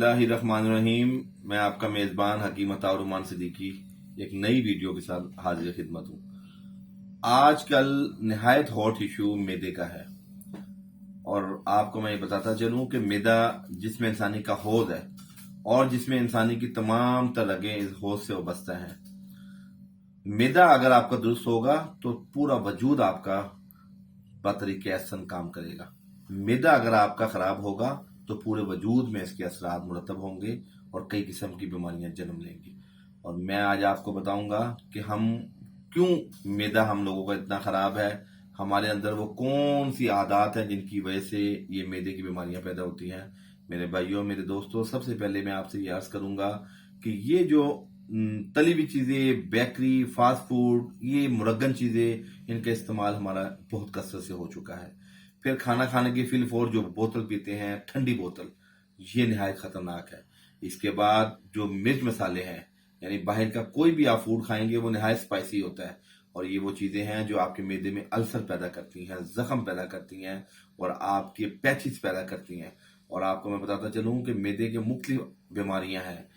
बिस्मिल्लाहिर्रहमानिर्रहीम। मैं आपका मेज़बान हकीम अता और सिद्दीकी एक नई वीडियो के साथ हाजिर खिदमत हूँ। आजकल निहायत हॉट इशू मैदे का है और आपको मैं ये बताता चलूँ कि मैदा जिसमें इंसानी का हौज है और जिसमें इंसानी की तमाम तरगें इस हौज से वाबस्ता हैं। मैदा अगर आपका दुरुस्त होगा तो पूरा वजूद आपका बतरीके एहसन काम करेगा। मैदा अगर आपका खराब होगा तो पूरे वजूद में इसके असरात मुरतब होंगे और कई किस्म की बीमारियां जन्म लेंगी। और मैं आज आपको बताऊंगा कि हम क्यों मैदा हम लोगों का इतना खराब है, हमारे अंदर वो कौन सी आदत है जिनकी वजह से ये मैदे की बीमारियां पैदा होती हैं। मेरे भाइयों, मेरे दोस्तों, सबसे पहले मैं आपसे ये अर्ज करूंगा कि ये जो तली हुई चीजें, बेकरी, फास्ट फूड, ये मुरगन चीजें, इनका इस्तेमाल हमारा बहुत कसरत से हो चुका है। फिर खाना खाने की फिलफोर जो बोतल पीते हैं, ठंडी बोतल, ये निहायत खतरनाक है। इसके बाद जो मिर्च मसाले हैं, यानी बाहर का कोई भी आप फूड खाएंगे वो निहायत स्पाइसी होता है और ये वो चीजें हैं जो आपके मैदे में अल्सर पैदा करती हैं, जख्म पैदा करती हैं और आपके पैचिस पैदा करती हैं। और आपको मैं बताता चलूं कि मैदे के मुख्तलिफ बीमारियां हैं।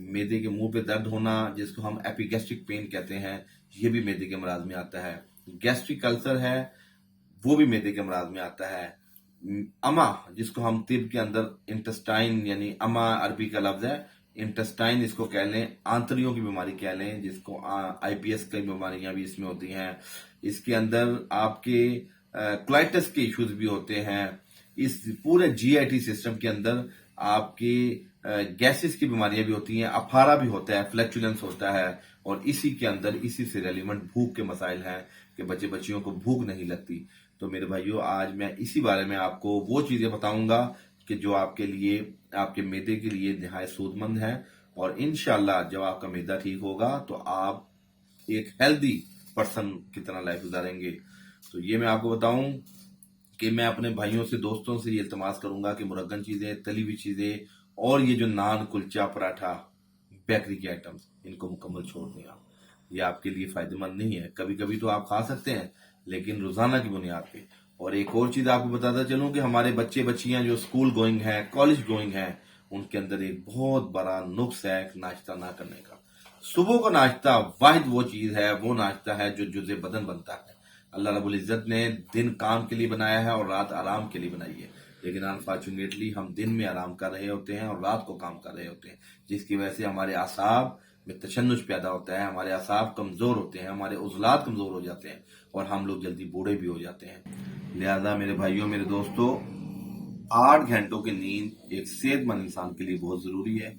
मैदे के मुंह पे दर्द होना, जिसको हम एपिगैस्ट्रिक पेन कहते हैं, ये भी मैदे के मराज में आता है। गैस्ट्रिक अल्सर है, वो भी मैदे के अमराज में आता है। अमा, जिसको हम तिब के अंदर इंटेस्टाइन, यानी अमा अरबी का लफ्ज है, इंटेस्टाइन इसको कह लें, आंतड़ियों की बीमारी कह लें, जिसको आईबीएस की बीमारियां भी इसमें होती हैं। इसके अंदर आपके क्लाइटिस के इश्यूज भी होते हैं। इस पूरे जीआईटी सिस्टम के अंदर आपकी गैसेस की बीमारियां भी होती हैं, अफारा भी होता है, फ्लैक्चुलेंस होता है और इसी के अंदर इसी से रेलिवेंट भूख के मसाइल हैं कि बच्चे बच्चियों को भूख नहीं लगती। तो मेरे भाइयों, आज मैं इसी बारे में आपको वो चीजें बताऊंगा कि जो आपके लिए, आपके मैदे के लिए निहायत सूदमंद है और इंशाल्लाह जब आपका मैदा ठीक होगा तो आप एक हेल्दी पर्सन की तरह लाइफ गुजारेंगे। तो ये मैं आपको बताऊं कि मैं अपने भाइयों से, दोस्तों से ये इल्तमास करूंगा कि मुरगन चीजें, तली हुई चीजें और ये जो नान, कुलचा, पराठा, बेकरी के आइटम्स, इनको मुकम्मल छोड़ दें आप। ये आपके लिए फायदेमंद नहीं है। कभी कभी तो आप खा सकते हैं लेकिन रोजाना की बुनियाद पे। और एक और चीज आपको बताता चलूं कि हमारे बच्चे बच्चियां जो स्कूल गोइंग है, कॉलेज गोइंग है, उनके अंदर एक बहुत बड़ा नुक्स है नाश्ता ना करने का। सुबह का नाश्ता वाहिद वो चीज है, वो नाश्ता है जो जुज़े बदन बनता है। अल्लाह रब्बुल इज्जत ने दिन काम के लिए बनाया है और रात आराम के लिए बनाई है, लेकिन अनफॉर्चुनेटली हम दिन में आराम कर रहे होते हैं और रात को काम कर रहे होते हैं, जिसकी वजह से हमारे आसाब में तशन्नुश पैदा होता है, हमारे आसाब कमजोर होते हैं, हमारे उज़लात कमजोर हो जाते हैं और हम लोग जल्दी बूढ़े भी हो जाते हैं। लिहाजा मेरे भाइयों, मेरे दोस्तों, 8 घंटों की नींद एक सेहतमंद इंसान के लिए बहुत जरूरी है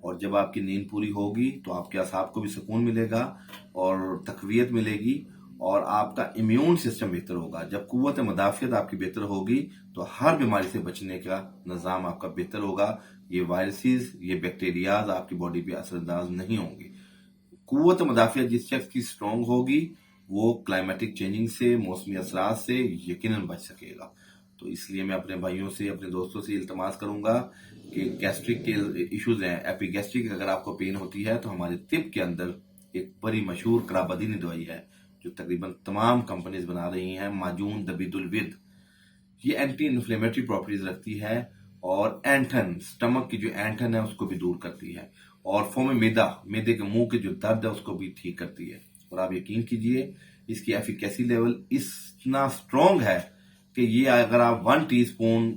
और जब आपकी नींद पूरी होगी तो आपके आसाब को भी सुकून मिलेगा और तकवीयत मिलेगी और आपका इम्यून सिस्टम बेहतर होगा। जब कुव्वत मदाफियत आपकी बेहतर होगी तो हर बीमारी से बचने का निज़ाम आपका बेहतर होगा। ये वायरसेस, ये बैक्टीरियाज आपकी बॉडी पे असरअंदाज नहीं होंगे। कुव्वत मदाफियत जिस शख्स की स्ट्रांग होगी वो क्लाइमेटिक चेंजिंग से, मौसमी असरात से यकीनन बच सकेगा। तो इसलिए मैं अपने भाइयों से, अपने दोस्तों से इल्तमास करूंगा कि गैस्ट्रिक के इश्यूज हैं, एपिगैस्ट्रिक अगर आपको पेन होती है तो हमारे तिब के अंदर एक बड़ी मशहूर कराबदीनी दवाई है जो तकरीबन तमाम कंपनीज बना रही हैं, माजून दबीदुल विद। ये एंटी इन्फ्लेमेटरी प्रॉपर्टीज रखती है और एंठन, स्टमक की जो एंठन है उसको भी दूर करती है और फॉर्म मैदा, मैदे के मुंह के जो दर्द है उसको भी ठीक करती है। और आप यकीन कीजिए इसकी एफिकेसी लेवल इतना स्ट्रॉन्ग है कि ये अगर आप 1 टीस्पून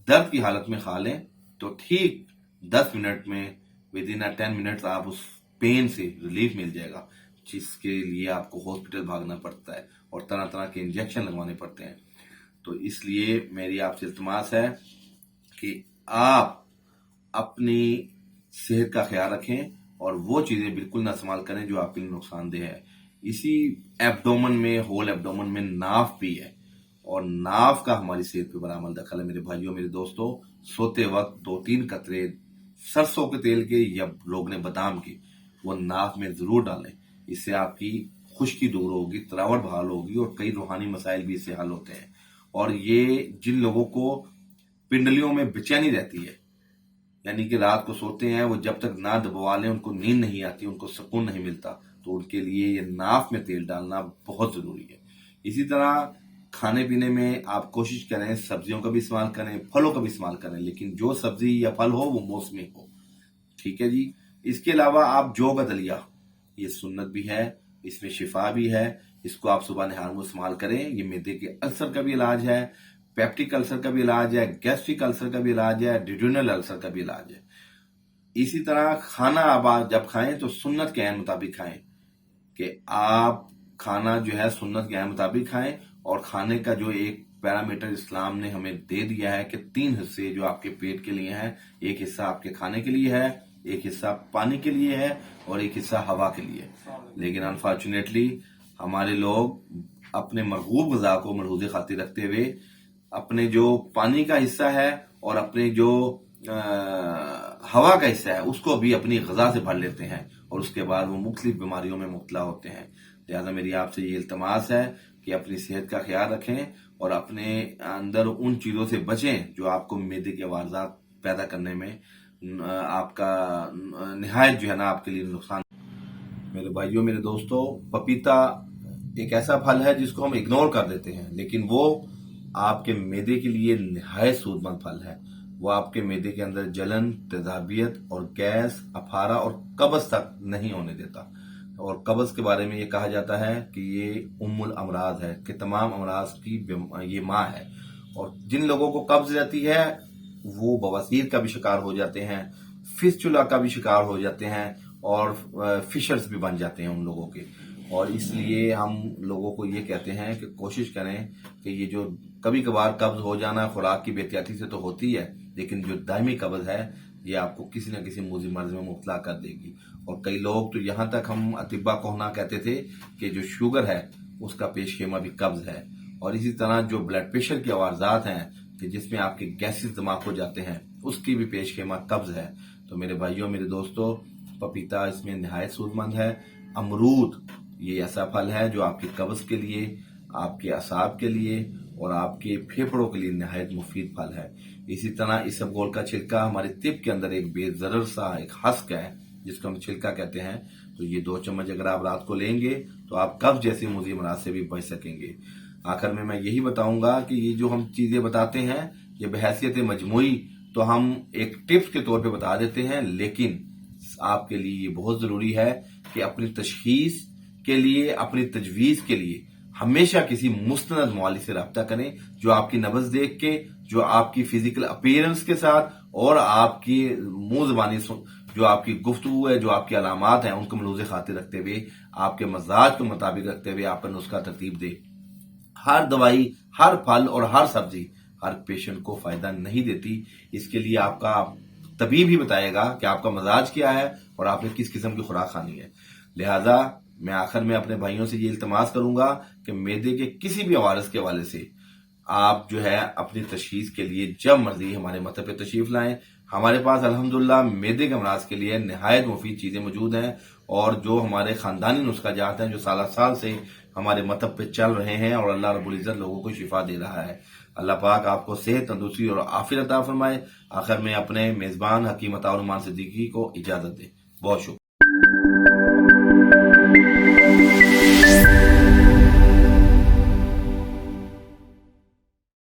दर्द की हालत में खा लें तो ठीक 10 मिनट में, विद इन 10 मिनट्स आप उस पेन से रिलीफ मिल जाएगा, जिसके लिए आपको हॉस्पिटल भागना पड़ता है और तरह तरह के इंजेक्शन लगवाने पड़ते हैं। तो इसलिए मेरी आपसे इल्तमास है कि आप अपनी सेहत का ख्याल रखें और वो चीजें बिल्कुल ना इस्तेमाल करें जो आपके लिए नुकसानदेह है। इसी एब्डोमन में, होल एब्डोमन में नाफ भी है और नाफ का हमारी सेहत पे बड़ा अमल दखल है। मेरे भाइयों, मेरे दोस्तों, सोते वक्त 2-3 कतरे सरसों के तेल के या लोगने बादाम के वो नाफ में जरूर डालें। इससे आपकी खुश्की दूर होगी, तरावट बहाल होगी और कई रूहानी मसाइल भी इससे हल होते हैं। और ये जिन लोगों को पिंडलियों में बेचैनी रहती है, यानी कि रात को सोते हैं, वो जब तक ना दबवा लें उनको नींद नहीं आती, उनको सुकून नहीं मिलता, तो उनके लिए ये नाफ में तेल डालना बहुत जरूरी है। इसी तरह खाने पीने में आप कोशिश करें सब्जियों का भी इस्तेमाल करें, फलों का भी इस्तेमाल करें, लेकिन जो सब्जी या फल हो वो मौसमी हो। ٹھیک ہے جی. اس کے علاوہ آپ جو کا دلیا، یہ سنت بھی ہے، اس میں شفا بھی ہے. اس کو آپ صبح نہار میں استعمال کریں. یہ معدے کے السر کا بھی علاج ہے، پیپٹک السر کا بھی علاج ہے، گیسٹرک السر کا بھی علاج ہے، ڈیڈونل السر کا بھی علاج ہے. اسی طرح کھانا آپ جب کھائیں تو سنت کے عین مطابق کھائیں، کہ آپ کھانا جو ہے سنت کے عین مطابق کھائیں. اور کھانے کا جو ایک پیرامیٹر اسلام نے ہمیں دے دیا ہے کہ 3 حصے جو آپ کے پیٹ کے لیے ہیں، ایک حصہ آپ کے کھانے کے لیے ہے، ایک حصہ پانی کے لیے ہے، اور ایک حصہ ہوا کے لیے. لیکن انفارچونیٹلی ہمارے لوگ اپنے مرغوب غذا کو ملحوظ خاطر رکھتے ہوئے اپنے جو پانی کا حصہ ہے اور اپنے جو ہوا کا حصہ ہے اس کو بھی اپنی غذا سے بھر لیتے ہیں، اور اس کے بعد وہ مختلف بیماریوں میں مبتلا ہوتے ہیں. لہذا میری آپ سے یہ التماس ہے کہ اپنی صحت کا خیال رکھیں اور اپنے اندر ان چیزوں سے بچیں جو آپ کو معدے کے عوارضات پیدا کرنے میں آپ کا نہایت جو ہے نا آپ کے لیے نقصان. میرے بھائیوں، میرے دوستوں، پپیتا ایک ایسا پھل ہے جس کو ہم اگنور کر دیتے ہیں، لیکن وہ آپ کے معدے کے لیے نہایت سود مند پھل ہے. وہ آپ کے معدے کے اندر جلن، تیزابیت اور گیس، اپھارا اور قبض تک نہیں ہونے دیتا. اور قبض کے بارے میں یہ کہا جاتا ہے کہ یہ ام الامراض ہے، کہ تمام امراض کی یہ ماں ہے. اور جن لوگوں کو قبض رہتی ہے وہ بواسیر کا بھی شکار ہو جاتے ہیں، فسچولا کا بھی شکار ہو جاتے ہیں، اور فشرز بھی بن جاتے ہیں ان لوگوں کے. اور اس لیے ہم لوگوں کو یہ کہتے ہیں کہ کوشش کریں کہ یہ جو کبھی کبھار قبض ہو جانا خوراک کی بے احتیاطی سے تو ہوتی ہے، لیکن جو دائمی قبض ہے یہ آپ کو کسی نہ کسی موذی مرض میں مبتلا کر دے گی. اور کئی لوگ تو یہاں تک ہم اطباء کو ہونا کہتے تھے کہ جو شوگر ہے اس کا پیش خیمہ بھی قبض ہے. اور اسی طرح جو بلڈ پریشر کی عوارضات ہیں کہ جس میں آپ کے گیسز دماغ ہو جاتے ہیں اس کی بھی پیش خیمہ قبض ہے. تو میرے بھائیوں، میرے دوستوں، پپیتا اس میں نہایت سود مند ہے. امرود یہ ایسا پھل ہے جو آپ کی قبض کے لیے، آپ کے اعصاب کے لیے اور آپ کے پھیپھڑوں کے لیے نہایت مفید پھل ہے. اسی طرح اسبگول کا چھلکا ہمارے طب کے اندر ایک بے ضرر سا ایک ہسک ہے جس کو ہم چھلکا کہتے ہیں. تو یہ 2 چمچ اگر آپ رات کو لیں گے تو آپ قبض جیسی موذی امراض سے بھی بچ سکیں گے. آخر میں یہی بتاؤں گا کہ یہ جو ہم چیزیں بتاتے ہیں یہ بحیثیت مجموعی تو ہم ایک ٹپس کے طور پہ بتا دیتے ہیں، لیکن آپ کے لیے یہ بہت ضروری ہے کہ اپنی تشخیص کے لیے، اپنی تجویز کے لیے ہمیشہ کسی مستند معالج سے رابطہ کریں جو آپ کی نبض دیکھ کے، جو آپ کی فزیکل اپیرنس کے ساتھ اور آپ کی منہ زبانی جو آپ کی گفتگو ہے، جو آپ کی علامات ہیں ان کو ملحوظ خاطر رکھتے ہوئے، آپ کے مزاج کو مطابق رکھتے ہوئے آپ کا نسخہ ترتیب دے. ہر دوائی، ہر پھل اور ہر سبزی ہر پیشنٹ کو فائدہ نہیں دیتی. اس کے لیے آپ کا طبیب ہی بتائے گا کہ آپ کا مزاج کیا ہے اور آپ نے کس قسم کی خوراک کھانی ہے. لہذا میں آخر میں اپنے بھائیوں سے یہ التماس کروں گا کہ معدے کے کسی بھی عوارض کے حوالے سے آپ جو ہے اپنی تشخیص کے لیے جب مرضی ہمارے مطب پہ تشریف لائیں. ہمارے پاس الحمدللہ معدے کے امراض کے لیے نہایت مفید چیزیں موجود ہیں، اور جو ہمارے خاندانی نسخہ جات ہیں جو سالہ سال سے ہمارے مطب پہ چل رہے ہیں، اور اللہ رب العزت لوگوں کو شفا دے رہا ہے. اللہ پاک آپ کو صحت، تندرستی اور عافیت عطا فرمائے. آخر میں اپنے میزبان حکیم عطا صدیقی کو اجازت دے. بہت شکریہ.